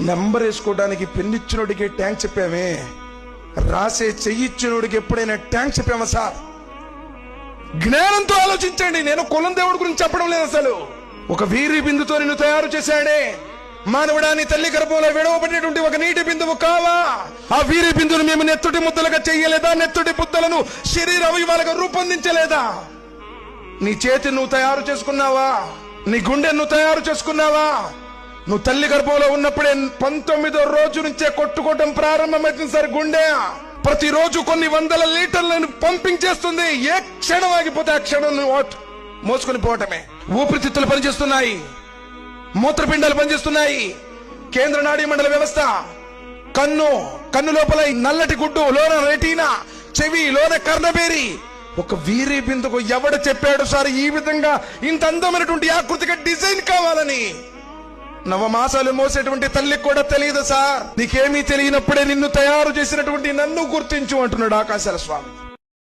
Number వేసుకోవడానికి పెన్నిచ్చినోడికి tank చెప్పామే, రాసే చెయ్యిచ్చినోడికి ఎప్పుడైనా ట్యాంక్ చెప్పామా సార్? జ్ఞానంతో ఆలోచించండి. నేను కులం దేవుడి గురించి చెప్పడం లేదు. అసలు ఒక వీరి బిందుతో నిన్ను తయారు చేశాడే. మానవుడాన్ని తల్లి గర్భంలో విడవబడినటువంటి ఒక నీటి బిందువు కావా? ఆ వీరి బిందును మేము నెత్తుటి ముద్దలుగా చెయ్యలేదా? నెత్తుటి ముద్దలను శరీర అవయవాలుగా రూపొందించలేదా? నీ చేతి నువ్వు తయారు చేసుకున్నావా? నీ గుండె నువ్వు తయారు చేసుకున్నావా? నువ్వు తల్లి గర్భంలో ఉన్నప్పుడే 19వ రోజు నుంచే కొట్టుకోవటం ప్రారంభమవుతుంది సార్. గుండె ప్రతిరోజు కొన్ని వందల లీటర్లను పంపింగ్ చేస్తుంది. ఏ క్షణం ఆగిపోతే ఆ క్షణం మోసుకొని పోవటమే. ఊపిరితిత్తులు పనిచేస్తున్నాయి, మూత్రపిండాలు పనిచేస్తున్నాయి, కేంద్ర నాడీ మండల వ్యవస్థ, కన్ను లోపల నల్లటి గుడ్డు, లోన రెటీనా, చెవి, లోన కర్ణబేరి. ఒక వీరి బిందుకు ఎవడు చెప్పాడు సార్ ఈ విధంగా ఇంత అందమైనటువంటి ఆకృతిగా డిజైన్ కావాలని? నవమాసాలు మోసేటువంటి తల్లికి కూడా తెలియదు సార్. నీకేమీ తెలియనప్పుడే నిన్ను తయారు చేసినటువంటి నన్ను గుర్తించు అంటున్నాడు ఆకాశాల స్వామి.